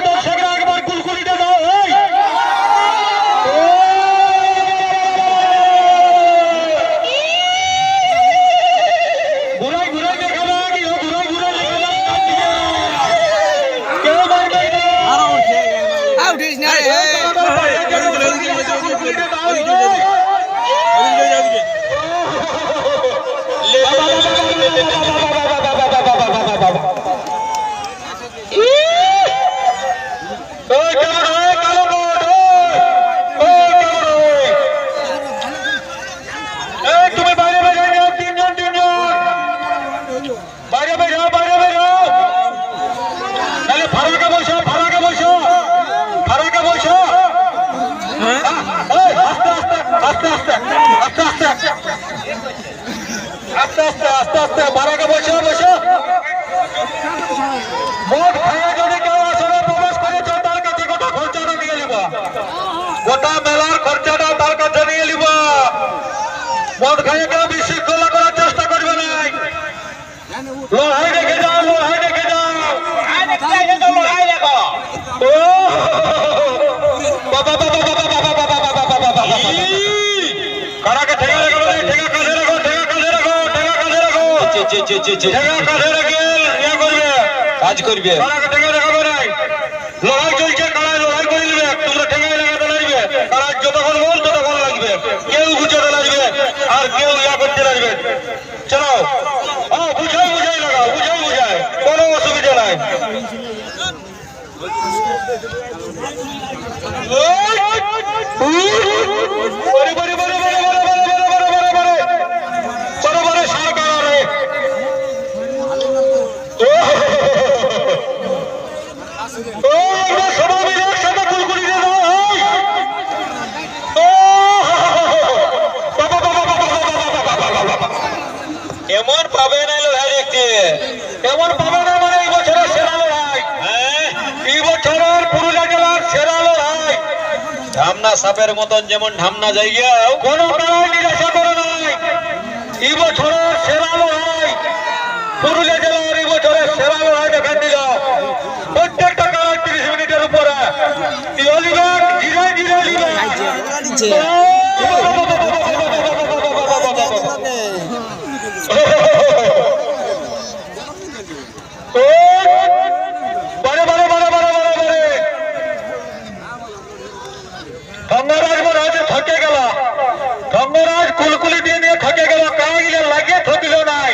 দর্শকরা একবার কুলকুলিটা দাও। ঘুরাই ঘুরাই দেখা যাক, ঘুরাই ঘুরাই দেখা যাক। কেউ মারবে আস্তে আস্তে আস্তে আস্তে বারাকে বসে বসে মদ খাইয়ে যদি কেউ আসলে প্রবেশ করেছ তার কাছে গোটা খরচাটা নিয়ে নিব, গোটা মেলার খরচাটা তার কাছে নিয়ে নিব। মদ খাইয়ে কেউ বিশৃঙ্খলা করার চেষ্টা করবে না। লোহাই রেখে যাও, লোহাই রেখে যাও, লোহাই রেখো। ও বাবা বাবা বাবা বাবা বাবা বাবা বাবা কারাকে ঠেকা রেখো, ঠেকা কাঁধে রাখো, ঠেকা কাঁধে রাখো, ঠেকা কাঁধে রাখো, ঠেকা কাঁধে রেখে ইয়া করবে, কাজ করবে। কারাকে ঠেকা রাখবে নাই, লড়াই চলছে, কারাই লড়াই করে নেবে। তোমরা ঠেকাই লাগাতে লাগবে, কারাই যতক্ষণ বল ততক্ষণ লাগবে। কেউ গুছোতে লাগবে আর কেউ ইয়া করতে লাগবে। চলো বুঝাই বুঝাই লাগাও, বুঝাই বুঝাই, কোনো অসুবিধা নাই। এমন পাবে না লড়াই দেখতে, এমন পাবে না। মানে এই বছরের সেরা লড়াই, এই বছরের পুরুলিয়া জেলার সেরা লড়াই। ঢামনা সাপের মতন যেমন ঢামনা জায়গা কোন লড়াই নিরাশা করে নাই। এই বছরের সেরা লড়াই পুরুলিয়া জেলার, এই বছরের সেরা লড়াই দেখান দিল। প্রত্যেকটা কালার 30 মিনিটের উপরে ধীরে ধীরে থকে গেল, ধর্মরাজ কুলকুলি দিয়ে নিয়ে থকে গেল। কারা গিলে লাগিয়ে থকল নাই,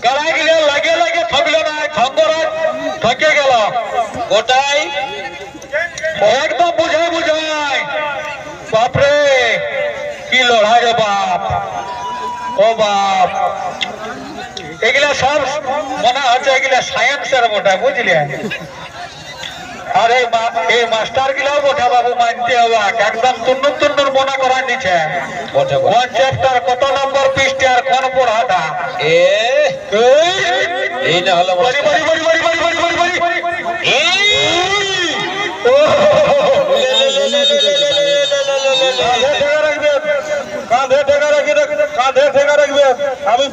কারা গিলে লাগিয়ে লাগিয়ে থকল নাই, ধর্মরাজ থকে গেল। গোটাই একদম বুঝাই বুঝাই। বাপরে কি লড়াই রে বাপ, ও বাপ। এগুলা সব মনে হচ্ছে এগুলা সায়েন্সের মোটা, বুঝলে। আর এই মাস্টার গিলাও বটে বাবু, মানতে হবে একদম তুন্নুর তুন্নুর মনে করার নিচে। কোন চ্যাপ্টার কত নম্বর পৃষ্ঠে আর কোন পড়াটা এই না হলো বাড়ি বাড়ি বাড়ি বাড়ি বাড়ি বাড়ি বাড়ি বাড়ি কাঁধে ঠেকা রাখবে, কাঁধে ঠেকা রাখবে। আমি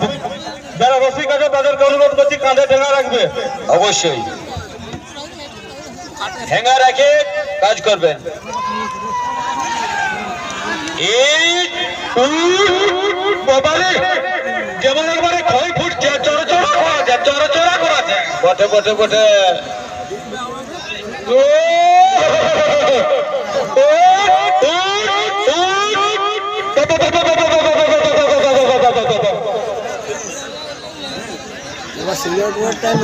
যারা রসিক আছে তাদেরকে অনুরোধ করছি কাঁধে ঠেকা রাখবে, অবশ্যই ঠেঙ্গা রেখে কাজ করবেন। যেমন একবারে ক্ষয় ফুটছে, চড়চড়া করা যায়, চড়চড়া করা যায়। বটে বটে বটে।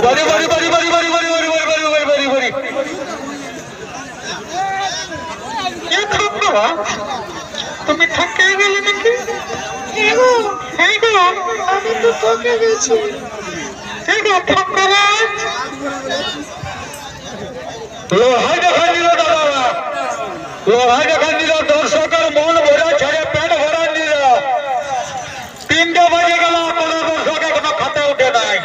বাড়ি বাড়ি বাড়ি বাড়ি বাড়ি বাড়ি বাড়ি বাড়ি বাড়ি বাড়ি বাড়ি বাড়ি। তুমি থকে গেলে নাকি? আমি তো থকে গেছি। লোহাই দেখান দিল দাদা, লোহাই দেখান দিল। দর্শকের মন ভরা ছেড়ে পেট ভরা দিল। 3টে বাজে গেল, কোনো দর্শক এখনো খাতে উঠে নাই।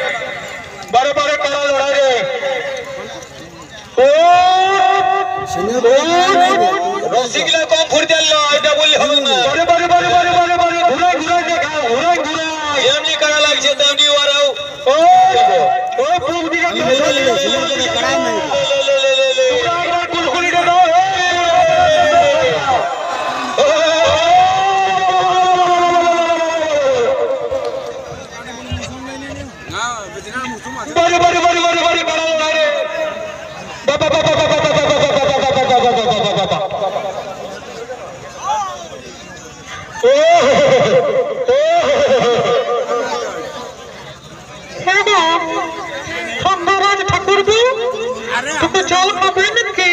বারে বারে করা লড়াই রে। রসিকলা কম ফুটতে এটা বললে হবে না। বারে বারে বারে বারে বারে বারে ঘুরাই ঘুরাই দেখা, ঘুরাই ঘুরাই। যেমনি করা লাগছে তেমনি ওরাও কুলকুলিটা দাও বারে বারে বারে বারে বারে বাড়াও না রে বাবা বাবা বাবা বাবা বাবা ধন্যবাদ ঠাকুর তুমি জল খাবে নাকি